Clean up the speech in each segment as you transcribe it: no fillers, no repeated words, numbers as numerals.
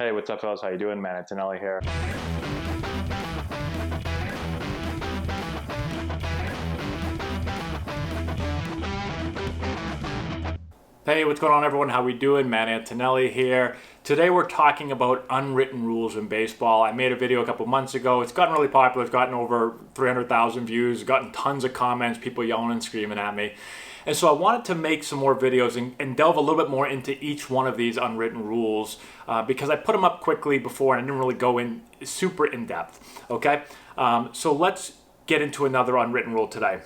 Hey, what's up, fellas? How you doing, man? Antonelli here. Hey, what's going on, everyone? How we doing? Man, Antonelli here. Today we're talking about unwritten rules in baseball. I made a video a couple months ago. It's gotten really popular. It's gotten over 300,000 views. Gotten tons of comments, people yelling and screaming at me. And so I wanted to make some more videos and delve a little bit more into each one of these unwritten rules because I put them up quickly before and I didn't really go in super in depth. Okay, so let's get into another unwritten rule today.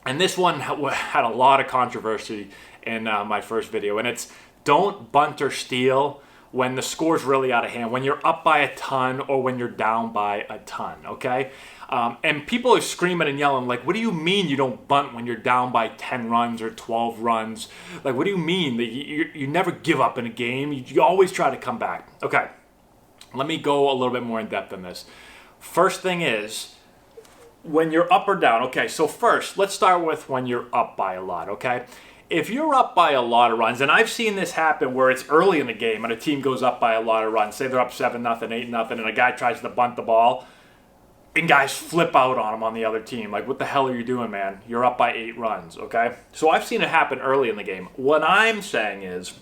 And this one had a lot of controversy in my first video, and it's don't bunt or steal when the score's really out of hand, when you're up by a ton or when you're down by a ton, okay? And people are screaming and yelling, like, what do you mean you don't bunt when you're down by 10 runs or 12 runs? Like, what do you mean? You never give up in a game. You always try to come back. Okay, let me go a little bit more in depth on this. First thing is, when you're up or down, okay, so first, let's start with when you're up by a lot, okay? If you're up by a lot of runs, and I've seen this happen where it's early in the game and a team goes up by a lot of runs, say they're up 7-0, 8-0, and a guy tries to bunt the ball, and guys flip out on him on the other team. Like, what the hell are you doing, man? You're up by 8 runs, okay? So I've seen it happen early in the game. What I'm saying is,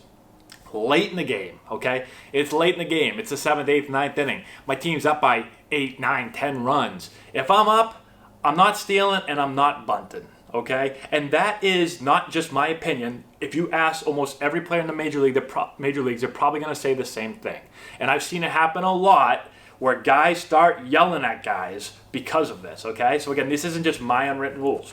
late in the game, okay? It's late in the game. It's the 7th, 8th, 9th inning. My team's up by 8, 9, 10 runs. If I'm up, I'm not stealing and I'm not bunting, okay? And that is not just my opinion. If you ask almost every player in the major leagues, they're probably going to say the same thing. And I've seen it happen a lot where guys start yelling at guys because of this, okay? So again, this isn't just my unwritten rules.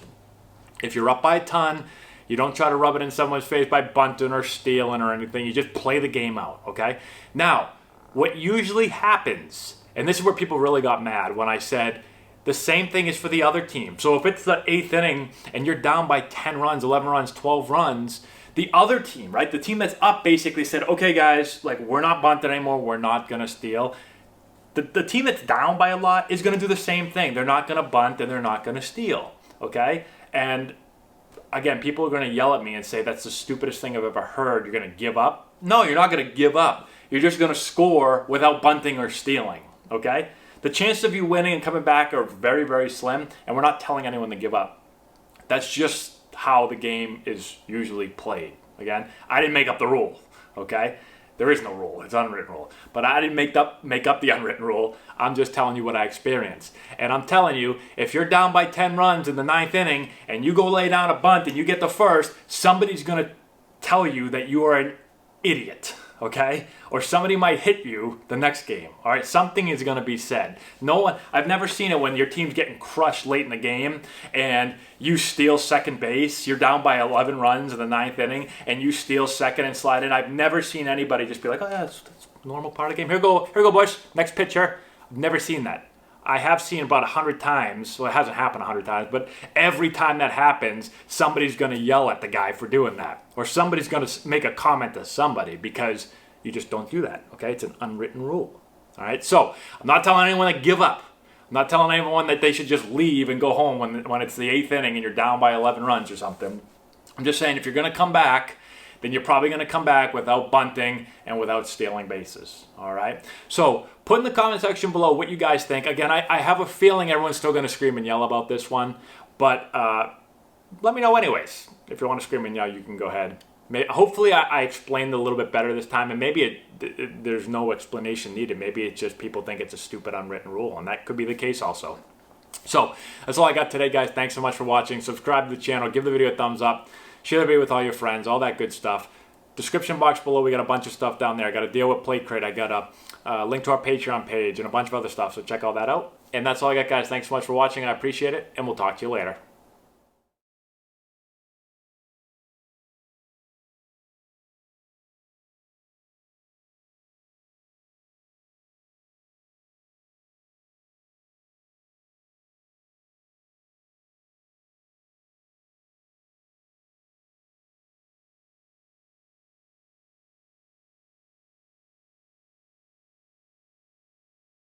If you're up by a ton, you don't try to rub it in someone's face by bunting or stealing or anything. You just play the game out, okay? Now, what usually happens, and this is where people really got mad when I said, the same thing is for the other team. So if it's the 8th inning and you're down by 10 runs, 11 runs, 12 runs, the other team, right, the team that's up basically said, okay, guys, like, we're not bunting anymore. We're not going to steal. The team that's down by a lot is going to do the same thing. They're not going to bunt and they're not going to steal, okay? And again, people are going to yell at me and say, that's the stupidest thing I've ever heard. You're going to give up? No, you're not going to give up. You're just going to score without bunting or stealing, okay? The chances of you winning and coming back are very, very slim, and we're not telling anyone to give up. That's just how the game is usually played. Again, I didn't make up the rule, okay? There is no rule. It's an unwritten rule. But I didn't make up the unwritten rule. I'm just telling you what I experienced. And I'm telling you, if you're down by 10 runs in the 9th inning and you go lay down a bunt and you get the first, somebody's going to tell you that you are an idiot, okay? Or somebody might hit you the next game, all right? Something is going to be said. I've never seen it when your team's getting crushed late in the game and you steal second base. You're down by 11 runs in the 9th inning and you steal second and slide in. I've never seen anybody just be like, oh, yeah, that's a normal part of the game. Here go, Bush. Next pitcher. I've never seen that. I have seen about 100 times, well, it hasn't happened 100 times, but every time that happens, somebody's going to yell at the guy for doing that. Or somebody's going to make a comment to somebody because you just don't do that, okay? It's an unwritten rule, all right? So I'm not telling anyone to give up. I'm not telling anyone that they should just leave and go home when it's the 8th inning and you're down by 11 runs or something. I'm just saying if you're going to come back, then you're probably going to come back without bunting and without stealing bases, all right? So put in the comment section below what you guys think. Again, I have a feeling everyone's still going to scream and yell about this one, but let me know anyways. If you want to scream and yell, you can go ahead. Hopefully I explained it a little bit better this time, and maybe there's no explanation needed. Maybe it's just people think it's a stupid unwritten rule, and that could be the case also. So that's all I got today, guys. Thanks so much for watching. Subscribe to the channel. Give the video a thumbs up. Share the video with all your friends, all that good stuff. Description box below, we got a bunch of stuff down there. I got a deal with Plate Crate. I got a link to our Patreon page and a bunch of other stuff, so check all that out. And that's all I got, guys. Thanks so much for watching. I appreciate it, and we'll talk to you later.